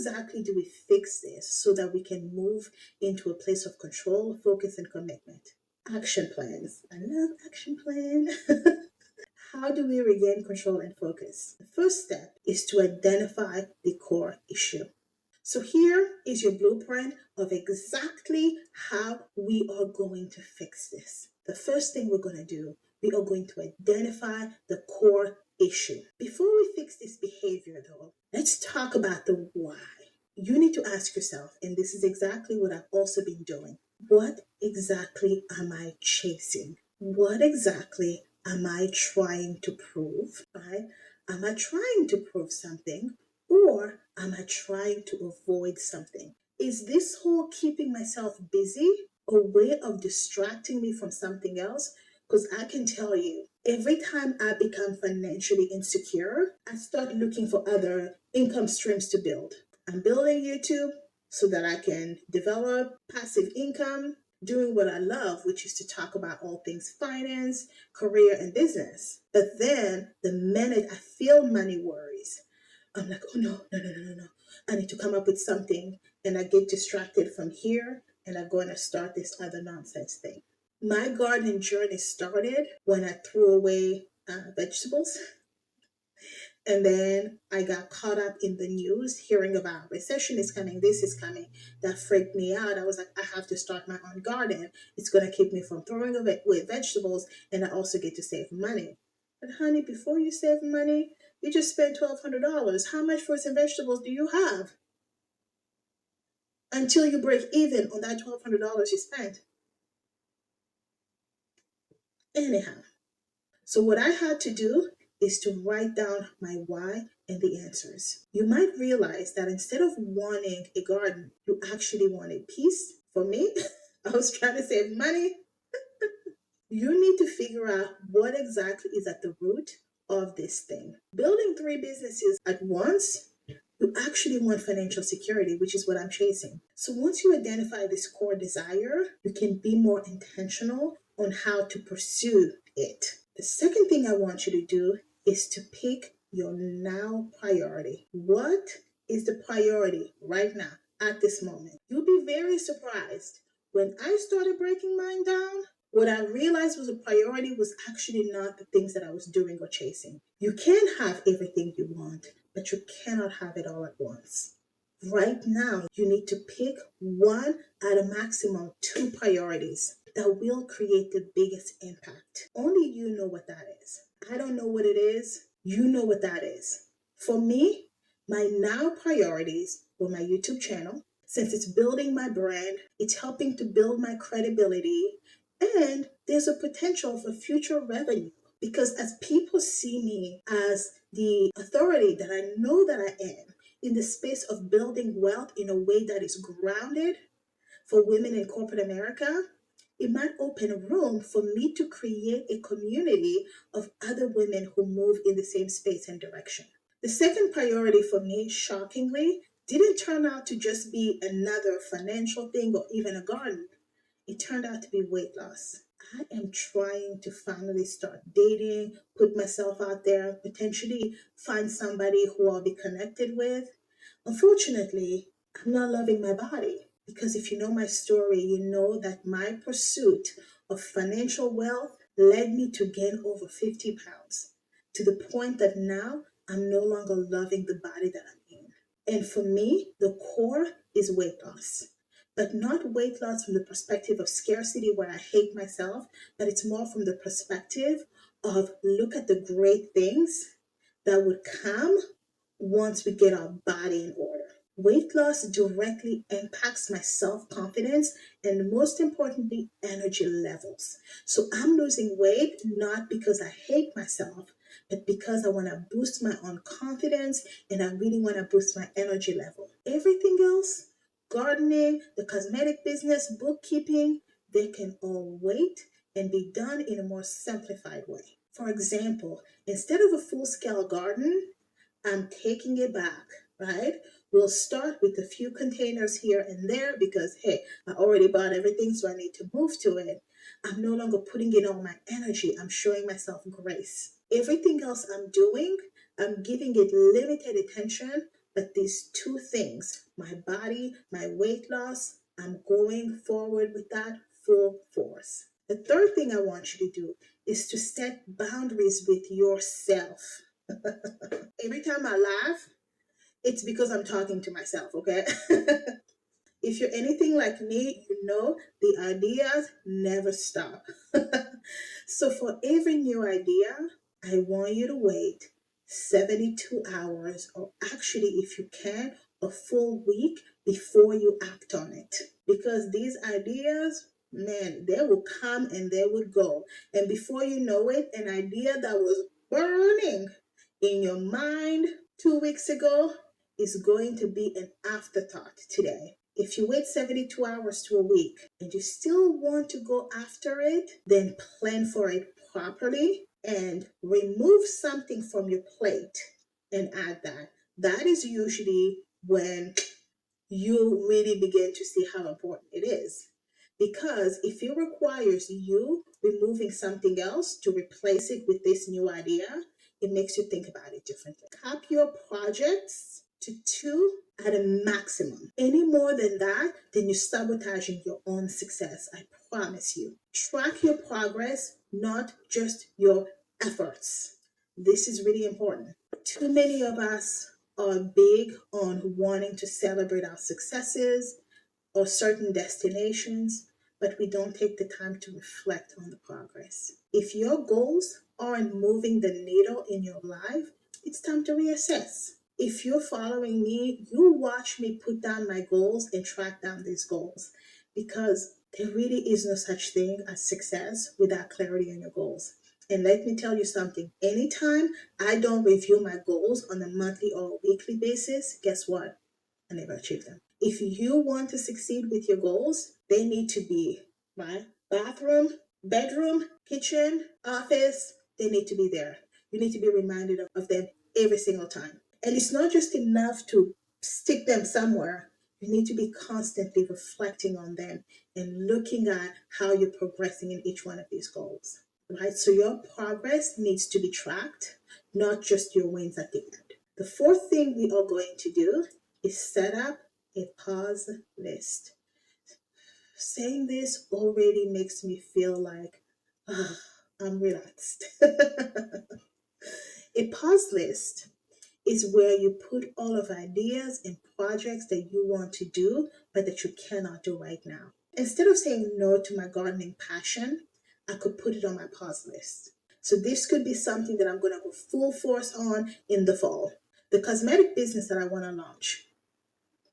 exactly do we fix this so that we can move into a place of control, focus, and commitment? Action plans. I love action plan. How do we regain control and focus? The first step is to identify the core issue. So here is your blueprint of exactly how we are going to fix this. The first thing we're going to do, we are going to identify the core issue. Before we fix this behavior though, let's talk about the why. You need to ask yourself, and this is exactly what I've also been doing. What exactly am I chasing? What exactly am I trying to prove? Right? Am I trying to prove something? Or am I trying to avoid something? Is this whole keeping myself busy a way of distracting me from something else? Because I can tell you, every time I become financially insecure, I start looking for other income streams to build. I'm building YouTube so that I can develop passive income, doing what I love, which is to talk about all things finance, career, and business. But then the minute I feel money worries, I'm like, oh no, no, no, no, no, no. I need to come up with something. And I get distracted from here and I go and I start this other nonsense thing. My gardening journey started when I threw away vegetables. And then I got caught up in the news, hearing about recession is coming, this is coming. That freaked me out. I was like, I have to start my own garden. It's going to keep me from throwing away vegetables, and I also get to save money. But honey, before you save money, you just spent $1,200. How much fruits and vegetables do you have? Until you break even on that $1,200 you spent. Anyhow, so what I had to do is to write down my why and the answers. You might realize that instead of wanting a garden, you actually wanted peace. For me, I was trying to save money. You need to figure out what exactly is at the root of this thing. Building 3 businesses at once, you actually want financial security, which is what I'm chasing. So once you identify this core desire, you can be more intentional on how to pursue it. The second thing I want you to do is to pick your now priority. What is the priority right now at this moment? You'll be very surprised. When I started breaking mine down, what I realized was a priority was actually not the things that I was doing or chasing. You can have everything you want, but you cannot have it all at once. Right now, you need to pick one at a maximum 2 priorities that will create the biggest impact. Only you know what that is. I don't know what it is. You know what that is. For me, my now priorities were my YouTube channel. Since it's building my brand, it's helping to build my credibility, and there's a potential for future revenue. Because as people see me as the authority that I know that I am in the space of building wealth in a way that is grounded for women in corporate America, it might open room for me to create a community of other women who move in the same space and direction. The second priority for me, shockingly, didn't turn out to just be another financial thing or even a garden. It turned out to be weight loss. I am trying to finally start dating, put myself out there, potentially find somebody who I'll be connected with. Unfortunately, I'm not loving my body because if you know my story, you know that my pursuit of financial wealth led me to gain over 50 pounds to the point that now I'm no longer loving the body that I'm in. And for me, the core is weight loss. But not weight loss from the perspective of scarcity where I hate myself, but it's more from the perspective of look at the great things that would come once we get our body in order. Weight loss directly impacts my self-confidence and most importantly, energy levels. So I'm losing weight not because I hate myself, but because I want to boost my own confidence and I really want to boost my energy level. Everything else, gardening, the cosmetic business, bookkeeping, they can all wait and be done in a more simplified way. For example, instead of a full-scale garden, I'm taking it back, right? We'll start with a few containers here and there because, hey, I already bought everything, so I need to move to it. I'm no longer putting in all my energy. I'm showing myself grace. Everything else I'm doing, I'm giving it limited attention But these two things, my body, my weight loss, I'm going forward with that full force. The third thing I want you to do is to set boundaries with yourself. Every time I laugh, it's because I'm talking to myself, okay? If you're anything like me, you know the ideas never stop. So for every new idea, I want you to wait 72 hours, or actually, if you can, a full week before you act on it. Because these ideas, man, they will come and they will go. And before you know it, an idea that was burning in your mind 2 weeks ago is going to be an afterthought today. If you wait 72 hours to a week and you still want to go after it, then plan for it properly and remove something from your plate and add that. That is usually when you really begin to see how important it is. Because if it requires you removing something else to replace it with this new idea, it makes you think about it differently. Cap your projects to two at a maximum. Any more than that, then you're sabotaging your own success. I promise you. Track your progress, not just your efforts. This is really important. Too many of us are big on wanting to celebrate our successes or certain destinations, but we don't take the time to reflect on the progress. If your goals aren't moving the needle in your life, it's time to reassess. If you're following me, you watch me put down my goals and track down these goals, because there really is no such thing as success without clarity on your goals. And let me tell you something, anytime I don't review my goals on a monthly or weekly basis, guess what? I never achieve them. If you want to succeed with your goals, they need to be my bathroom, bedroom, kitchen, office. They need to be there. You need to be reminded of them every single time. And it's not just enough to stick them somewhere. You need to be constantly reflecting on them and looking at how you're progressing in each one of these goals. Right? So your progress needs to be tracked, not just your wins at the end. The fourth thing we are going to do is set up a pause list. Saying this already makes me feel like I'm relaxed. A pause list is where you put all of ideas and projects that you want to do, but that you cannot do right now. Instead of saying no to my gardening passion, I could put it on my pause list. So this could be something that I'm going to go full force on in the fall. The cosmetic business that I want to launch.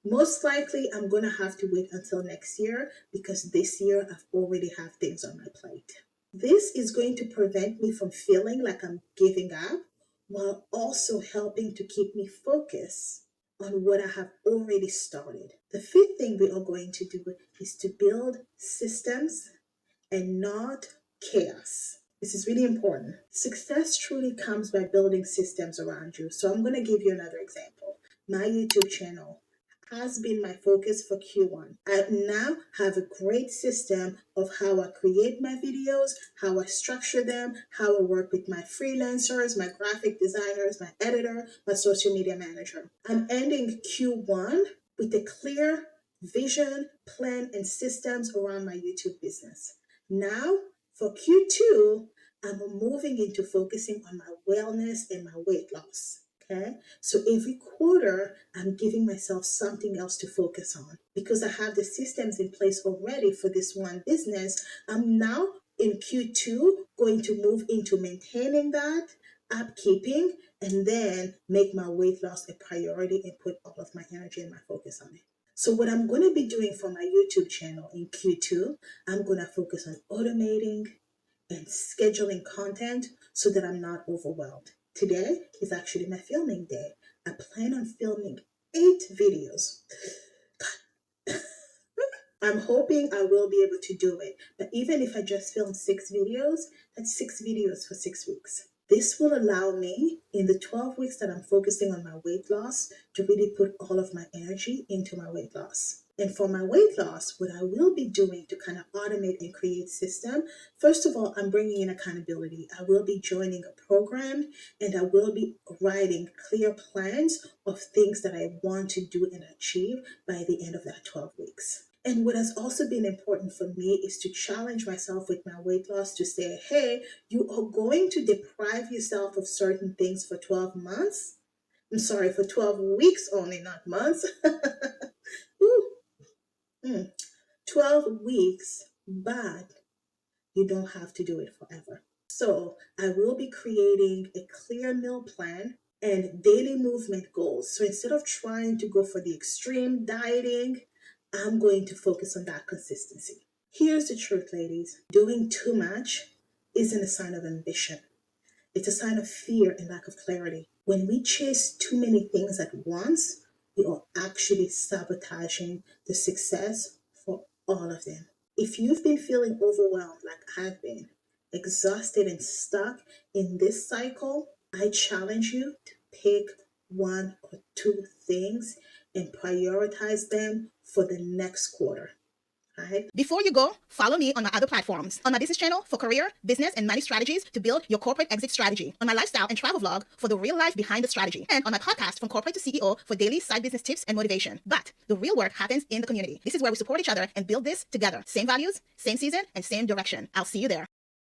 Most likely, I'm going to have to wait until next year, because this year I've already have things on my plate. This is going to prevent me from feeling like I'm giving up, while also helping to keep me focused on what I have already started. The fifth thing we are going to do is to build systems and not chaos. This is really important. Success truly comes by building systems around you. So I'm going to give you another example. My YouTube channel has been my focus for Q1. I now have a great system of how I create my videos, how I structure them, how I work with my freelancers, my graphic designers, my editor, my social media manager. I'm ending Q1 with a clear vision, plan, and systems around my YouTube business. Now, for Q2, I'm moving into focusing on my wellness and my weight loss. Okay, so every quarter, I'm giving myself something else to focus on. Because I have the systems in place already for this one business, I'm now in Q2 going to move into maintaining that, upkeeping, and then make my weight loss a priority and put all of my energy and my focus on it. So what I'm going to be doing for my YouTube channel in Q2, I'm going to focus on automating and scheduling content so that I'm not overwhelmed. Today is actually my filming day. I plan on filming 8 videos. I'm hoping I will be able to do it. But even if I just film 6 videos, that's 6 videos for 6 weeks. This will allow me, in the 12 weeks that I'm focusing on my weight loss, to really put all of my energy into my weight loss. And for my weight loss, what I will be doing to kind of automate and create system, first of all, I'm bringing in accountability. I will be joining a program and I will be writing clear plans of things that I want to do and achieve by the end of that 12 weeks. And what has also been important for me is to challenge myself with my weight loss to say, hey, you are going to deprive yourself of certain things for 12 months. I'm sorry, for 12 weeks only, not months. Ooh, 12 weeks, but you don't have to do it forever. So I will be creating a clear meal plan and daily movement goals. So instead of trying to go for the extreme dieting, I'm going to focus on that consistency. Here's the truth, ladies. Doing too much isn't a sign of ambition. It's a sign of fear and lack of clarity. When we chase too many things at once, we are actually sabotaging the success for all of them. If you've been feeling overwhelmed like I've been, exhausted and stuck in this cycle, I challenge you to pick one or two things and prioritize them for the next quarter. Right. Before you go, follow me on my other platforms. On my business channel for career, business, and money strategies to build your corporate exit strategy. On my lifestyle and travel vlog for the real life behind the strategy. And on my podcast, From Corporate to CEO, for daily side business tips and motivation. But the real work happens in the community. This is where we support each other and build this together. Same values, same season, and same direction. I'll see you there.